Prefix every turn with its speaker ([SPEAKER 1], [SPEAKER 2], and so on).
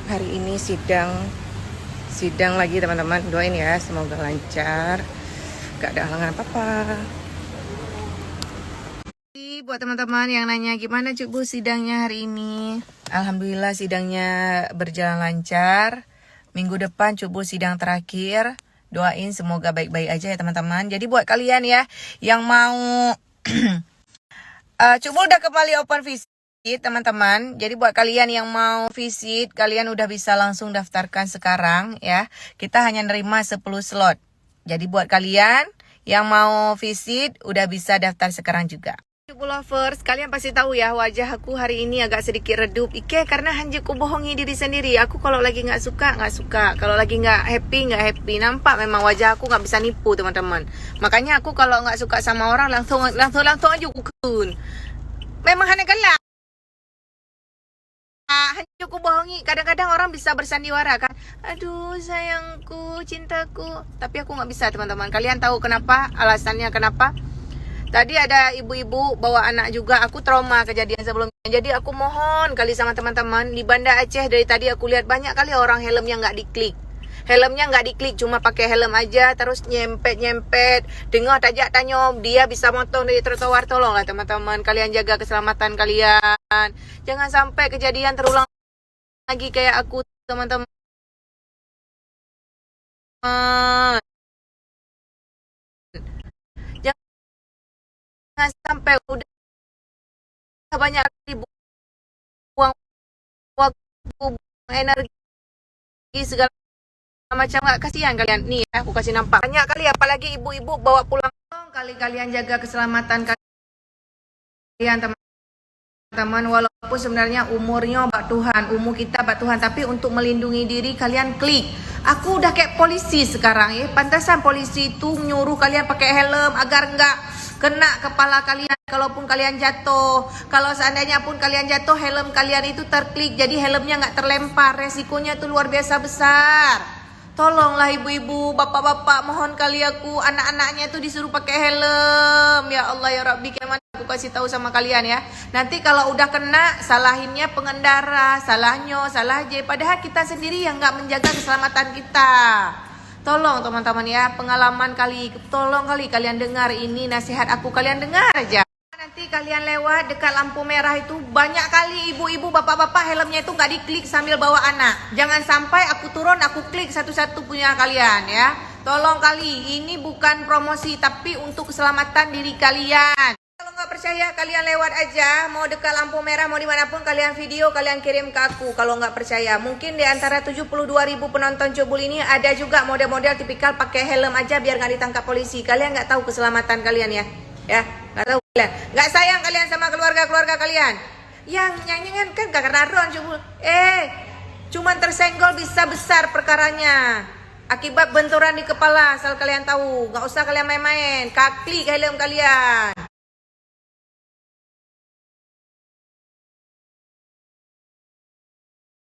[SPEAKER 1] Hari ini sidang lagi teman-teman. Doain ya, semoga lancar, gak ada halangan apa-apa. Buat teman-teman yang nanya gimana Cuk Bu sidangnya hari ini, alhamdulillah sidangnya berjalan lancar. Minggu depan Cuk Bu sidang terakhir. Doain semoga baik-baik aja ya teman-teman. Jadi buat kalian ya yang mau Cuk Bu udah kembali open visit teman-teman. Jadi buat kalian yang mau visit, kalian udah bisa langsung daftarkan sekarang ya. Kita hanya nerima 10 slot. Jadi buat kalian yang mau visit udah bisa daftar sekarang juga. Cuk Bu lovers, kalian pasti tahu ya wajah aku hari ini agak sedikit redup. Karena hanjiku bohongi diri sendiri. Aku kalau lagi nggak suka. Kalau lagi nggak happy. Nampak memang wajah aku nggak bisa nipu teman-teman. Makanya aku kalau nggak suka sama orang langsung aja ukun. Memang hanya gelap. Hanjiku bohongi. Kadang-kadang orang bisa bersandiwara kan. Aduh sayangku, cintaku. Tapi aku nggak bisa teman-teman. Kalian tahu kenapa? Alasannya kenapa? Tadi ada ibu-ibu bawa anak juga. Aku trauma kejadian sebelumnya. Jadi aku mohon kali sama teman-teman. Di Banda Aceh dari tadi aku lihat banyak kali orang helmnya nggak diklik. Helmnya nggak diklik. Cuma pakai helm aja. Terus nyempet. Dengar tajak tanya. Dia bisa motong dari trotoar. Tolonglah teman-teman. Kalian jaga keselamatan kalian. Jangan sampai kejadian terulang lagi kayak aku teman-teman. Jangan sampai udah banyak buang waktu, buang energi segala macam. Nggak kasihan kalian nih ya, aku kasih nampak banyak kali apalagi ibu-ibu bawa pulang. Kali kalian jaga keselamatan kalian teman-teman, walaupun sebenarnya umurnya bak Tuhan, umur kita bak Tuhan, tapi untuk melindungi diri kalian klik. Aku udah kayak polisi sekarang ya. Pantasan polisi itu nyuruh kalian pakai helm agar nggak kena kepala kalian kalaupun kalian jatuh. Kalau seandainya pun kalian jatuh, helm kalian itu terklik, jadi helmnya nggak terlempar. Resikonya tuh luar biasa besar. Tolonglah ibu-ibu, bapak-bapak, mohon kali aku, anak-anaknya tuh disuruh pakai helm. Ya Allah ya Rabbi, gimana aku kasih tahu sama kalian ya. Nanti kalau udah kena, salahinnya pengendara, salahnya, salah J. Padahal kita sendiri yang nggak menjaga keselamatan kita. Tolong teman-teman ya, pengalaman tolong kali kalian dengar ini nasihat aku, kalian dengar aja. Nanti kalian lewat dekat lampu merah itu banyak kali ibu-ibu, bapak-bapak helmnya itu nggak diklik sambil bawa anak. Jangan sampai aku turun, aku klik satu-satu punya kalian ya. Tolong kali, ini bukan promosi tapi untuk keselamatan diri kalian. Kalau nggak percaya kalian lewat aja, mau dekat lampu merah, mau dimanapun kalian video, kalian kirim ke aku. Kalau nggak percaya, mungkin di antara 72.000 penonton Cuk Bu ini ada juga model-model tipikal pakai helm aja biar nggak ditangkap polisi. Kalian nggak tahu keselamatan kalian ya, nggak tahu kalian, nggak sayang kalian sama keluarga kalian. Yang nyanyian kan gak karena ron Cuk Bu. Cuman tersenggol bisa besar perkaranya. Akibat benturan di kepala, asal kalian tahu. Nggak usah kalian main-main. Klik helm kalian.